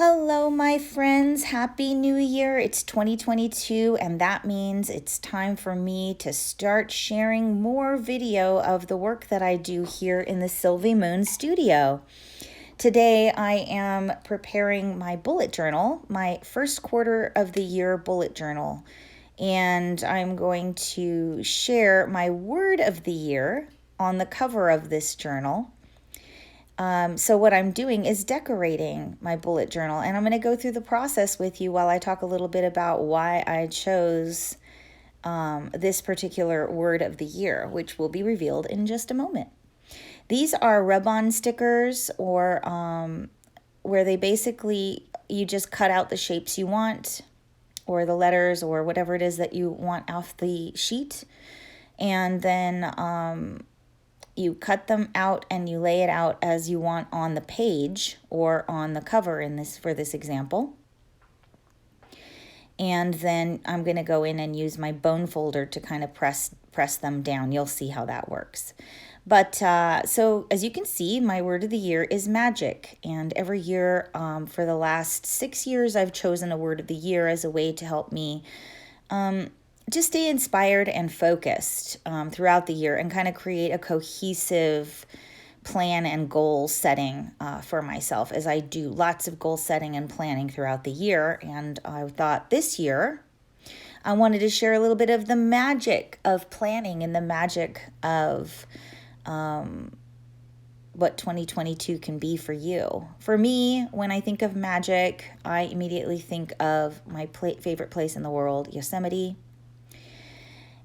Hello, my friends. Happy New Year. It's 2022, and that means it's time for me to start sharing more video of the work that I do here in the Sylvie Moon studio. Today, I am preparing my bullet journal, my first quarter of the year bullet journal, and I'm going to share my word of the year on the cover of this journal. So what I'm doing is decorating my bullet journal, and I'm going to go through the process with you while I talk a little bit about why I chose this particular word of the year, which will be revealed in just a moment. These are rub-on stickers, or where they basically, you just cut out the shapes you want, or the letters, or whatever it is that you want off the sheet, and then you cut them out and you lay it out as you want on the page or on the cover for this example. And then I'm going to go in and use my bone folder to kind of press them down. You'll see how that works. But so as you can see, my word of the year is magic. And every year for the last 6 years, I've chosen a word of the year as a way to help me just stay inspired and focused throughout the year and kind of create a cohesive plan and goal setting for myself, as I do lots of goal setting and planning throughout the year. And I thought this year I wanted to share a little bit of the magic of planning and the magic of what 2022 can be for you. For me, when I think of magic, I immediately think of my favorite place in the world, Yosemite.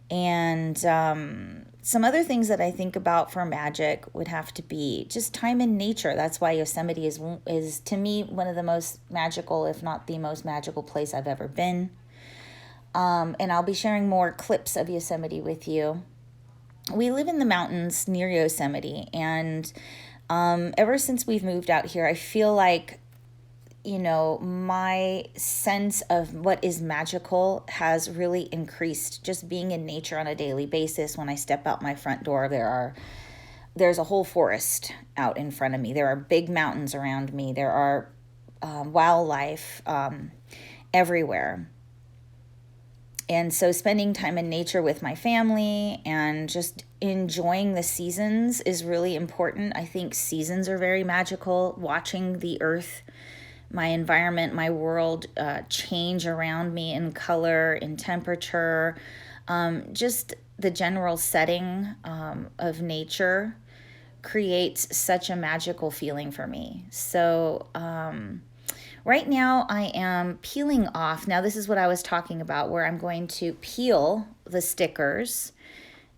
And some other things that I think about for magic would have to be just time in nature. That's why Yosemite is to me one of the most magical, if not the most magical place I've ever been. And I'll be sharing more clips of Yosemite with you. We live in the mountains near Yosemite, and ever since we've moved out here, I feel like my sense of what is magical has really increased just being in nature on a daily basis. When I step out my front door, there's a whole forest out in front of me. There are big mountains around me. There are wildlife everywhere. And so spending time in nature with my family and just enjoying the seasons is really important. I think seasons are very magical. Watching the earth, my environment, my world change around me in color, in temperature, just the general setting of nature creates such a magical feeling for me. So right now I am peeling off. Now this is what I was talking about, where I'm going to peel the stickers,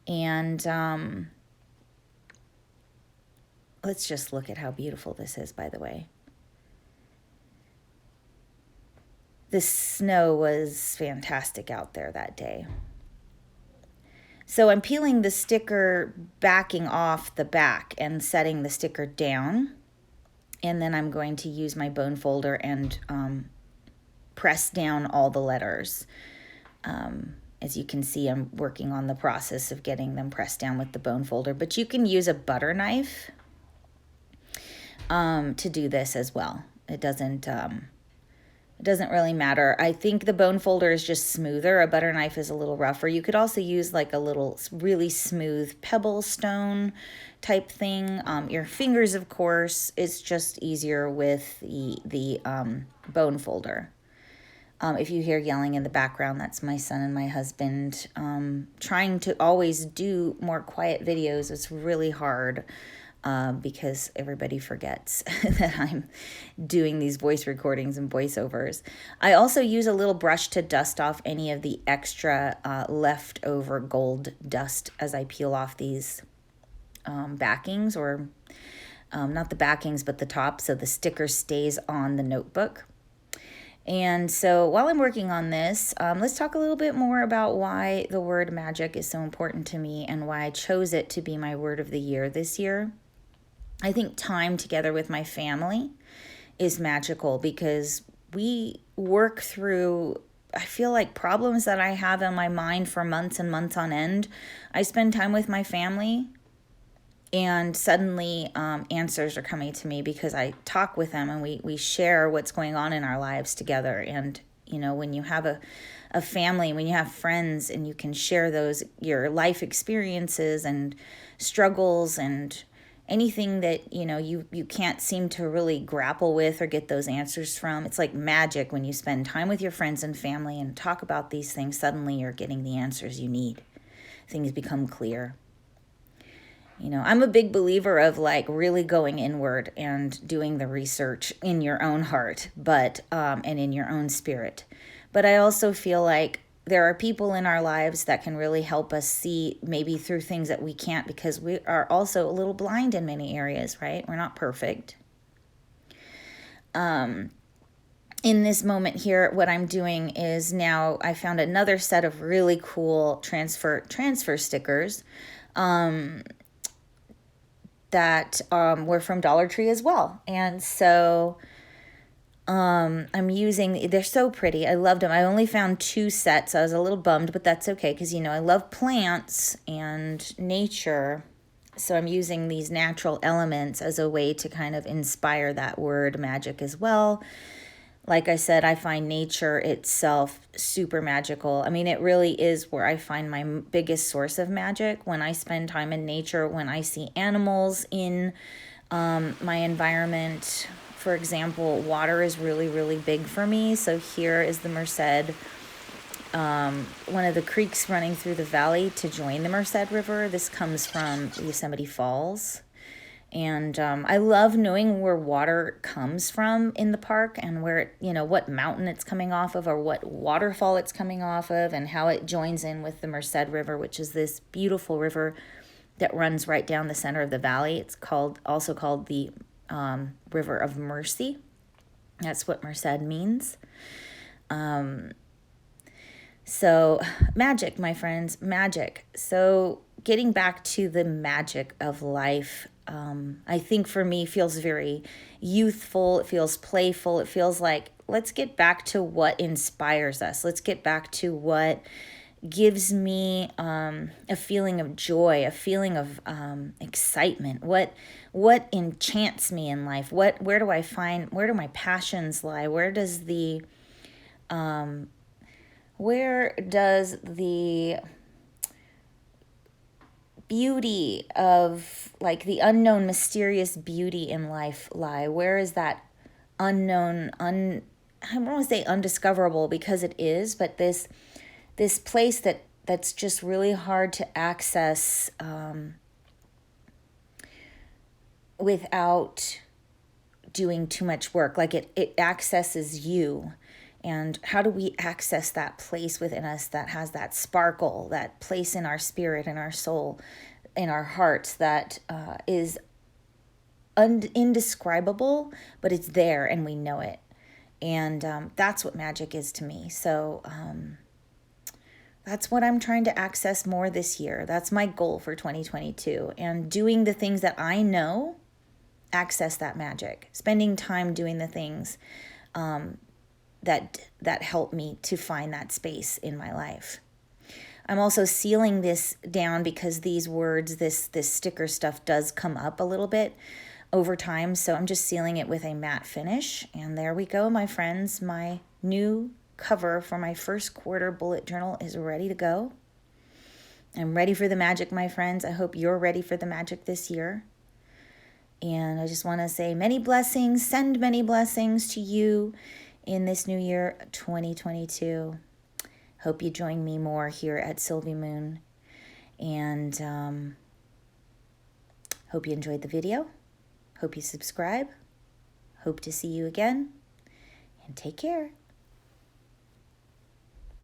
and let's just look at how beautiful this is, by the way. The snow was fantastic out there that day. So I'm peeling the sticker, backing off the back and setting the sticker down. And then I'm going to use my bone folder and press down all the letters. As you can see, I'm working on the process of getting them pressed down with the bone folder. But you can use a butter knife to do this as well. It doesn't really matter. I think the bone folder is just smoother. A butter knife is a little rougher. You could also use like a little really smooth pebble stone type thing. Your fingers, of course, is just easier with the bone folder. If you hear yelling in the background, that's my son and my husband trying to always do more quiet videos. It's really hard. Because everybody forgets that I'm doing these voice recordings and voiceovers. I also use a little brush to dust off any of the extra leftover gold dust as I peel off these backings, or not the backings, but the top, so the sticker stays on the notebook. And so while I'm working on this, let's talk a little bit more about why the word magic is so important to me and why I chose it to be my word of the year this year. I think time together with my family is magical because we work through, I feel like, problems that I have in my mind for months and months on end. I spend time with my family And suddenly answers are coming to me because I talk with them and we share what's going on in our lives together. And, you know, when you have a family, when you have friends and you can share those, your life experiences and struggles and anything that, you know, you can't seem to really grapple with or get those answers from, it's like magic when you spend time with your friends and family and talk about these things. Suddenly you're getting the answers you need. Things become clear. You know, I'm a big believer of like really going inward and doing the research in your own heart, but and in your own spirit. But I also feel like there are people in our lives that can really help us see maybe through things that we can't, because we are also a little blind in many areas, right? We're not perfect. In this moment here, what I'm doing is now I found another set of really cool transfer stickers that were from Dollar Tree as well. And so I'm using, they're so pretty. I loved them. I only found 2 sets. I was a little bummed, but that's okay because, you know, I love plants and nature. So I'm using these natural elements as a way to kind of inspire that word magic as well. Like I said, I find nature itself super magical. I mean, it really is where I find my biggest source of magic, when I spend time in nature, when I see animals in my environment. For example, water is really, really big for me. So here is the Merced, one of the creeks running through the valley to join the Merced River. This comes from Yosemite Falls. And I love knowing where water comes from in the park and where it, you know, what mountain it's coming off of or what waterfall it's coming off of and how it joins in with the Merced River, which is this beautiful river that runs right down the center of the valley. It's also called the River of Mercy. That's what Merced means. So magic, my friends, magic. So getting back to the magic of life, I think for me feels very youthful. It feels playful. It feels like, let's get back to what inspires us. Let's get back to what gives me a feeling of joy, a feeling of excitement. What enchants me in life? Where do my passions lie? Where does the beauty of, like, the unknown, mysterious beauty in life lie? Where is that unknown, I don't want to say undiscoverable because it is, but this place that's just really hard to access without doing too much work. Like it accesses you. And how do we access that place within us that has that sparkle, that place in our spirit, in our soul, in our hearts that is indescribable, but it's there and we know it. And that's what magic is to me. So that's what I'm trying to access more this year. That's my goal for 2022. And doing the things that I know access that magic. Spending time doing the things that help me to find that space in my life. I'm also sealing this down because these words, this sticker stuff does come up a little bit over time. So I'm just sealing it with a matte finish. And there we go, my friends. My new cover for my first quarter bullet journal is ready to go. I'm ready for the magic, my friends. I hope you're ready for the magic this year. And I just want to say many blessings, send many blessings to you in this new year, 2022. Hope you join me more here at Sylvie Moon. And hope you enjoyed the video. Hope you subscribe. Hope to see you again. And take care.